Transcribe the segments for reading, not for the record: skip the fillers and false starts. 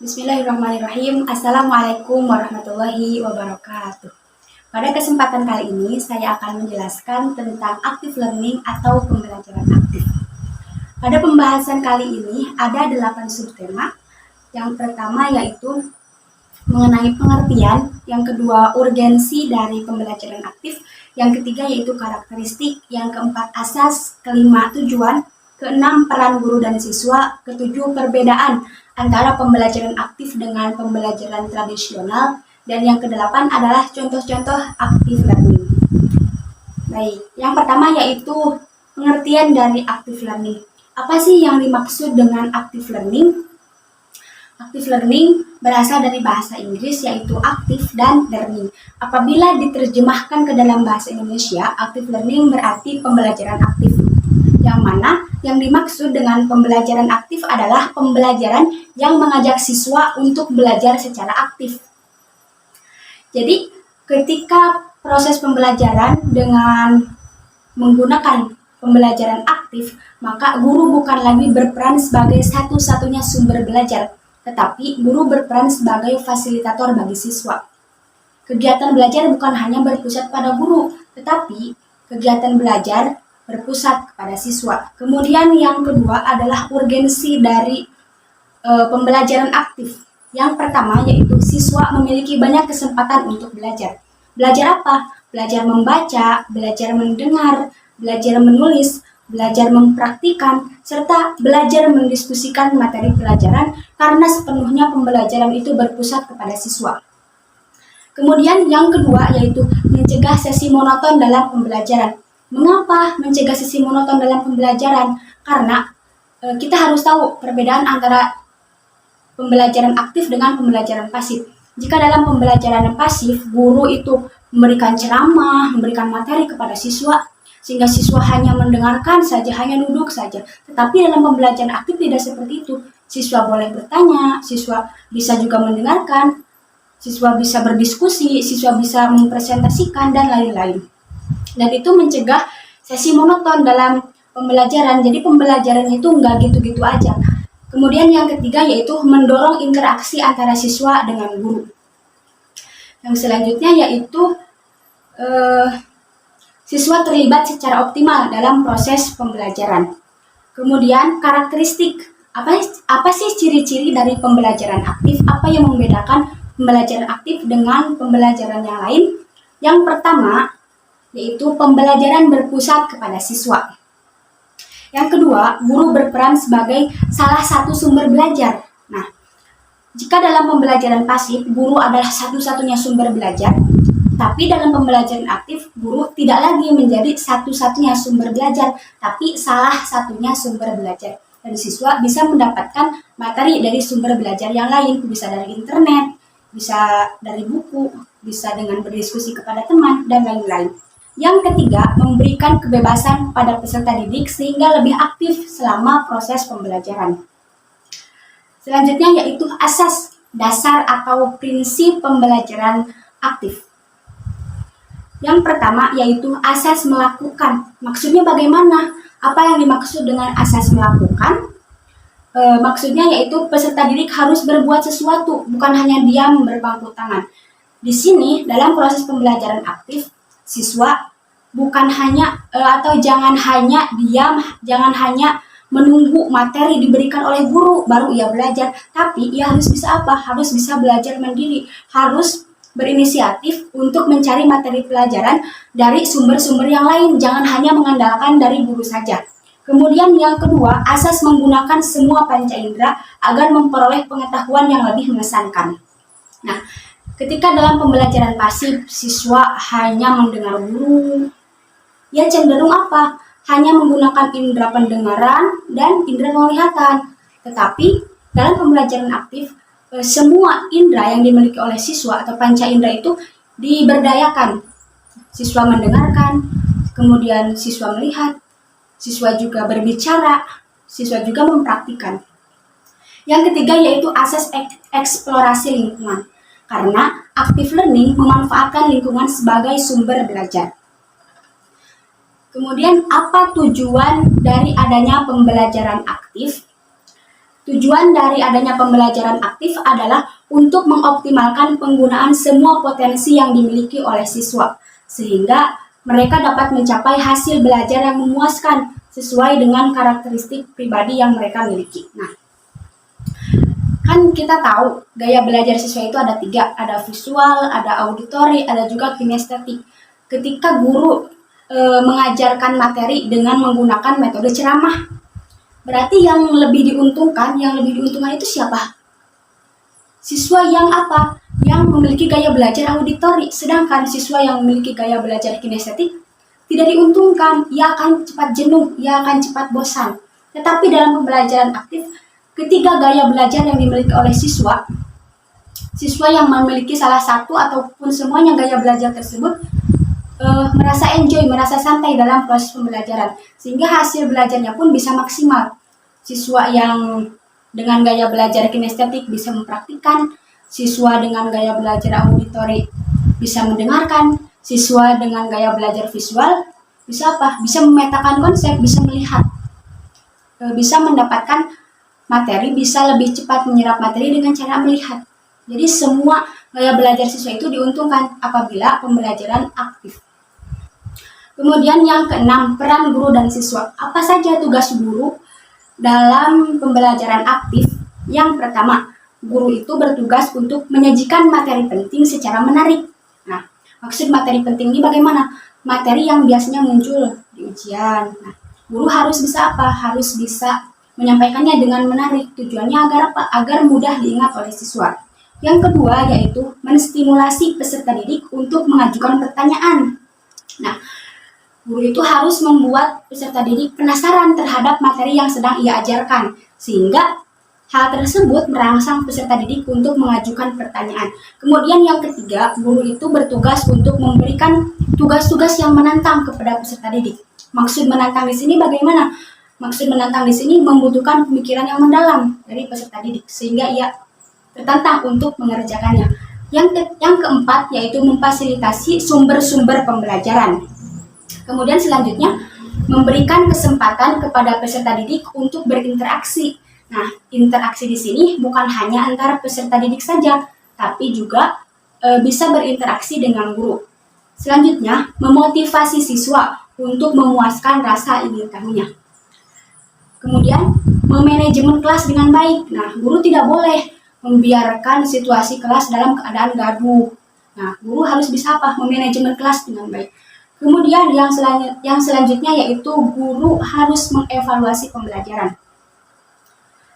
Bismillahirrahmanirrahim. Assalamualaikum warahmatullahi wabarakatuh. Pada kesempatan kali ini, saya akan menjelaskan tentang active learning atau pembelajaran aktif. Pada pembahasan kali ini, ada 8 subtema. Yang pertama yaitu mengenai pengertian, yang kedua urgensi dari pembelajaran aktif, yang ketiga yaitu karakteristik, yang keempat asas, kelima tujuan, keenam peran guru dan siswa, ketujuh perbedaan antara pembelajaran aktif dengan pembelajaran tradisional, dan yang kedelapan adalah contoh-contoh active learning. Baik, yang pertama yaitu pengertian dari active learning. Apa sih yang dimaksud dengan active learning? Active learning berasal dari bahasa Inggris yaitu active dan learning. Apabila diterjemahkan ke dalam bahasa Indonesia, active learning berarti pembelajaran aktif. Yang mana yang dimaksud dengan pembelajaran aktif adalah pembelajaran yang mengajak siswa untuk belajar secara aktif. Jadi, ketika proses pembelajaran dengan menggunakan pembelajaran aktif, maka guru bukan lagi berperan sebagai satu-satunya sumber belajar, tetapi guru berperan sebagai fasilitator bagi siswa. Kegiatan belajar bukan hanya berpusat pada guru, tetapi kegiatan belajar berpusat kepada siswa. Kemudian yang kedua adalah urgensi dari pembelajaran aktif. Yang pertama yaitu siswa memiliki banyak kesempatan untuk belajar. Belajar apa? Belajar membaca, belajar mendengar, belajar menulis, belajar mempraktikkan, serta belajar mendiskusikan materi pelajaran karena sepenuhnya pembelajaran itu berpusat kepada siswa. Kemudian yang kedua yaitu mencegah sesi monoton dalam pembelajaran. Mengapa mencegah sesi monoton dalam pembelajaran? Karena kita harus tahu perbedaan antara pembelajaran aktif dengan pembelajaran pasif. Jika dalam pembelajaran pasif, guru itu memberikan ceramah, memberikan materi kepada siswa, sehingga siswa hanya mendengarkan saja, hanya duduk saja. Tetapi dalam pembelajaran aktif tidak seperti itu. Siswa boleh bertanya, siswa bisa juga mendengarkan, siswa bisa berdiskusi, siswa bisa mempresentasikan, dan lain-lain. Dan itu mencegah sesi monoton dalam pembelajaran. Jadi pembelajarannya itu nggak gitu-gitu aja. Kemudian yang ketiga yaitu mendorong interaksi antara siswa dengan guru. Yang selanjutnya yaitu siswa terlibat secara optimal dalam proses pembelajaran. Kemudian karakteristik, apa sih ciri-ciri dari pembelajaran aktif? Apa yang membedakan pembelajaran aktif dengan pembelajaran yang lain? Yang pertama yaitu pembelajaran berpusat kepada siswa. Yang kedua, guru berperan sebagai salah satu sumber belajar. Nah, jika dalam pembelajaran pasif, guru adalah satu-satunya sumber belajar, tapi dalam pembelajaran aktif, guru tidak lagi menjadi satu-satunya sumber belajar, tapi salah satunya sumber belajar. Dan siswa bisa mendapatkan materi dari sumber belajar yang lain, bisa dari internet, bisa dari buku, bisa dengan berdiskusi kepada teman, dan lain-lain. Yang ketiga, memberikan kebebasan pada peserta didik sehingga lebih aktif selama proses pembelajaran. Selanjutnya yaitu asas dasar atau prinsip pembelajaran aktif. Yang pertama yaitu asas melakukan. Maksudnya bagaimana? Apa yang dimaksud dengan asas melakukan? Maksudnya yaitu peserta didik harus berbuat sesuatu, bukan hanya diam berpangku tangan. Di sini dalam proses pembelajaran aktif, siswa bukan hanya atau jangan hanya diam, jangan hanya menunggu materi diberikan oleh guru baru ia belajar, tapi ia harus bisa apa? Harus bisa belajar mandiri, harus berinisiatif untuk mencari materi pelajaran dari sumber-sumber yang lain, jangan hanya mengandalkan dari guru saja. Kemudian yang kedua, asas menggunakan semua panca indera agar memperoleh pengetahuan yang lebih mengesankan. Nah, ketika dalam pembelajaran pasif, siswa hanya mendengar guru, ia cenderung apa? Hanya menggunakan indera pendengaran dan indera penglihatan. Tetapi dalam pembelajaran aktif, semua indera yang dimiliki oleh siswa atau panca indera itu diberdayakan. Siswa mendengarkan, kemudian siswa melihat, siswa juga berbicara, siswa juga mempraktikkan. Yang ketiga yaitu asas eksplorasi lingkungan. Karena active learning memanfaatkan lingkungan sebagai sumber belajar. Kemudian apa tujuan dari adanya pembelajaran aktif? Tujuan dari adanya pembelajaran aktif adalah untuk mengoptimalkan penggunaan semua potensi yang dimiliki oleh siswa, sehingga mereka dapat mencapai hasil belajar yang memuaskan sesuai dengan karakteristik pribadi yang mereka miliki. Nah, kan kita tahu gaya belajar siswa itu ada 3, ada visual, ada auditori, ada juga kinestetik. Ketika guru mengajarkan materi dengan menggunakan metode ceramah, berarti yang lebih diuntungkan itu siapa? Siswa yang apa? Yang memiliki gaya belajar auditori, sedangkan siswa yang memiliki gaya belajar kinestetik tidak diuntungkan, ia akan cepat jenuh, ia akan cepat bosan. Tetapi dalam pembelajaran aktif, ketiga gaya belajar yang dimiliki oleh siswa yang memiliki salah satu ataupun semuanya gaya belajar tersebut merasa enjoy, merasa santai dalam proses pembelajaran, sehingga hasil belajarnya pun bisa maksimal. Siswa yang dengan gaya belajar kinestetik bisa mempraktikkan, siswa dengan gaya belajar auditori bisa mendengarkan, siswa dengan gaya belajar visual bisa apa? Bisa memetakan konsep, bisa melihat, bisa mendapatkan materi, bisa lebih cepat menyerap materi dengan cara melihat. Jadi semua gaya belajar siswa itu diuntungkan apabila pembelajaran aktif. Kemudian yang keenam, peran guru dan siswa. Apa saja tugas guru dalam pembelajaran aktif? Yang pertama, guru itu bertugas untuk menyajikan materi penting secara menarik. Nah, maksud materi penting ini bagaimana? Materi yang biasanya muncul di ujian. Nah, guru harus bisa apa? Harus bisa menyampaikannya dengan menarik. Tujuannya agar apa? Agar mudah diingat oleh siswa. Yang kedua yaitu menstimulasi peserta didik untuk mengajukan pertanyaan. Nah, guru itu harus membuat peserta didik penasaran terhadap materi yang sedang ia ajarkan, sehingga hal tersebut merangsang peserta didik untuk mengajukan pertanyaan. Kemudian yang ketiga, guru itu bertugas untuk memberikan tugas-tugas yang menantang kepada peserta didik. Maksud menantang di sini bagaimana? Maksud menantang di sini membutuhkan pemikiran yang mendalam dari peserta didik, sehingga ia tertantang untuk mengerjakannya. Yang keempat yaitu memfasilitasi sumber-sumber pembelajaran. Kemudian selanjutnya, memberikan kesempatan kepada peserta didik untuk berinteraksi. Nah, interaksi di sini bukan hanya antara peserta didik saja, tapi juga bisa berinteraksi dengan guru. Selanjutnya, memotivasi siswa untuk memuaskan rasa ingin tahunya. Kemudian, memanajemen kelas dengan baik. Nah, guru tidak boleh membiarkan situasi kelas dalam keadaan gaduh. Nah, guru harus bisa apa? Memanajemen kelas dengan baik. Kemudian yang selanjutnya yaitu guru harus mengevaluasi pembelajaran.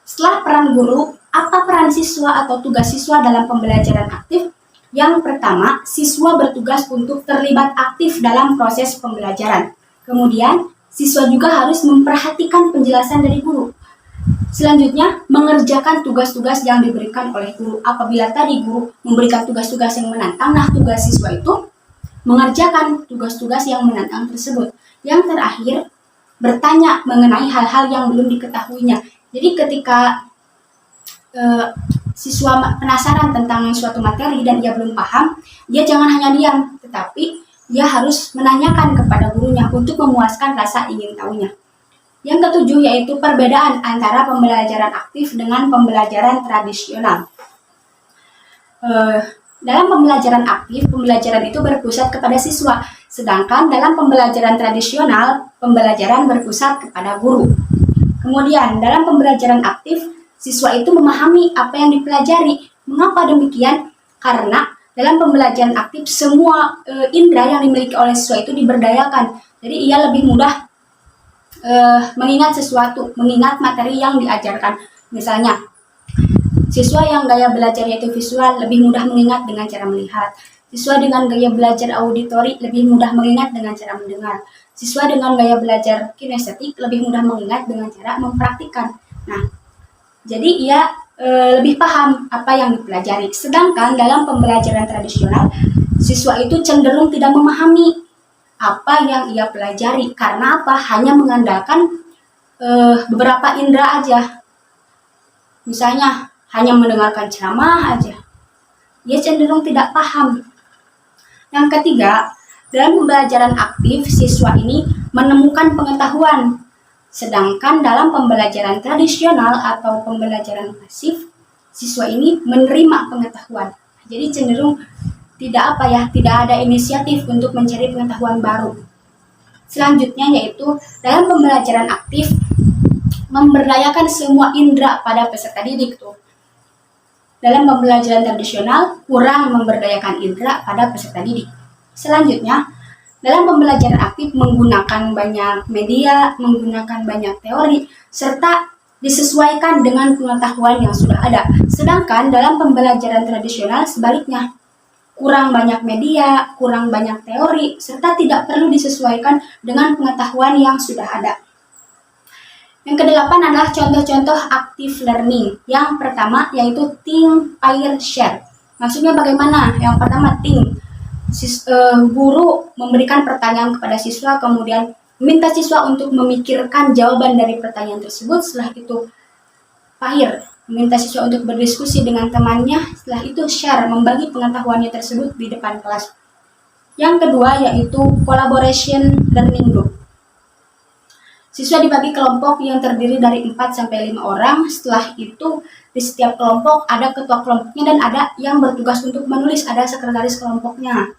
Setelah peran guru, apa peran siswa atau tugas siswa dalam pembelajaran aktif? Yang pertama, siswa bertugas untuk terlibat aktif dalam proses pembelajaran. Kemudian, siswa juga harus memperhatikan penjelasan dari guru. Selanjutnya, mengerjakan tugas-tugas yang diberikan oleh guru. Apabila tadi guru memberikan tugas-tugas yang menantang, nah tugas siswa itu mengerjakan tugas-tugas yang menantang tersebut. Yang terakhir, bertanya mengenai hal-hal yang belum diketahuinya. Jadi ketika siswa penasaran tentang suatu materi dan ia belum paham, dia jangan hanya diam, tetapi dia harus menanyakan kepada gurunya untuk memuaskan rasa ingin tahunya. Yang ketujuh yaitu perbedaan antara pembelajaran aktif dengan pembelajaran tradisional. Dalam pembelajaran aktif, pembelajaran itu berpusat kepada siswa, sedangkan dalam pembelajaran tradisional, pembelajaran berpusat kepada guru. Kemudian, dalam pembelajaran aktif, siswa itu memahami apa yang dipelajari. Mengapa demikian? Karena dalam pembelajaran aktif, semua indera yang dimiliki oleh siswa itu diberdayakan. Jadi, ia lebih mudah mengingat sesuatu, mengingat materi yang diajarkan. Misalnya, siswa yang gaya belajarnya itu visual lebih mudah mengingat dengan cara melihat. Siswa dengan gaya belajar auditori lebih mudah mengingat dengan cara mendengar. Siswa dengan gaya belajar kinestetik lebih mudah mengingat dengan cara mempraktikkan. Nah, jadi ia lebih paham apa yang dipelajari. Sedangkan dalam pembelajaran tradisional, siswa itu cenderung tidak memahami apa yang ia pelajari. Karena apa? Hanya mengandalkan beberapa indera aja. Misalnya, hanya mendengarkan ceramah aja. Dia cenderung tidak paham. Yang ketiga, dalam pembelajaran aktif, siswa ini menemukan pengetahuan. Sedangkan dalam pembelajaran tradisional atau pembelajaran pasif, siswa ini menerima pengetahuan. Jadi cenderung tidak ada inisiatif untuk mencari pengetahuan baru. Selanjutnya yaitu dalam pembelajaran aktif memberdayakan semua indera pada peserta didik tuh. Dalam pembelajaran tradisional kurang memberdayakan indera pada peserta didik. Selanjutnya, dalam pembelajaran aktif menggunakan banyak media, menggunakan banyak teori, serta disesuaikan dengan pengetahuan yang sudah ada. Sedangkan dalam pembelajaran tradisional sebaliknya, kurang banyak media, kurang banyak teori, serta tidak perlu disesuaikan dengan pengetahuan yang sudah ada. Yang kedelapan adalah contoh-contoh active learning. Yang pertama yaitu think, pair, share. Maksudnya bagaimana? Yang pertama think. Guru memberikan pertanyaan kepada siswa, kemudian meminta siswa untuk memikirkan jawaban dari pertanyaan tersebut. Setelah itu pair, meminta siswa untuk berdiskusi dengan temannya. Setelah itu share, membagi pengetahuannya tersebut di depan kelas. Yang kedua yaitu collaboration learning group. Siswa dibagi kelompok yang terdiri dari 4-5 orang. Setelah itu di setiap kelompok ada ketua kelompoknya dan ada yang bertugas untuk menulis, ada sekretaris kelompoknya.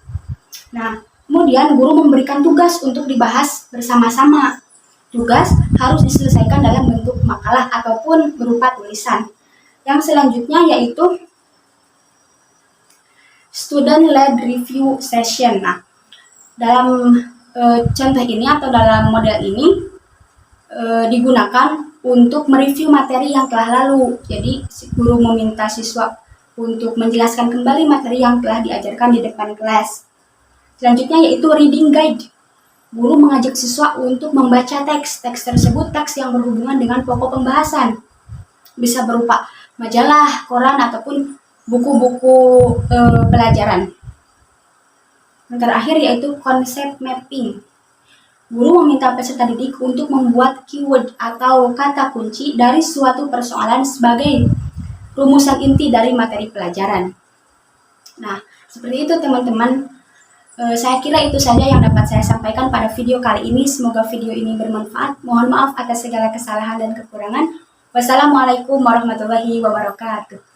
Nah, kemudian guru memberikan tugas untuk dibahas bersama-sama. Tugas harus diselesaikan dalam bentuk makalah ataupun berupa tulisan. Yang selanjutnya yaitu student-led review session. Nah, dalam contoh ini atau dalam model ini digunakan untuk mereview materi yang telah lalu. Jadi, guru meminta siswa untuk menjelaskan kembali materi yang telah diajarkan di depan kelas. Selanjutnya yaitu reading guide. Guru mengajak siswa untuk membaca teks. Teks tersebut teks yang berhubungan dengan pokok pembahasan. Bisa berupa majalah, koran, ataupun buku-buku pelajaran. Yang terakhir yaitu concept mapping. Guru meminta peserta didik untuk membuat keyword atau kata kunci dari suatu persoalan sebagai rumusan inti dari materi pelajaran. Nah, seperti itu teman-teman. Saya kira itu saja yang dapat saya sampaikan pada video kali ini. Semoga video ini bermanfaat. Mohon maaf atas segala kesalahan dan kekurangan. Wassalamualaikum warahmatullahi wabarakatuh.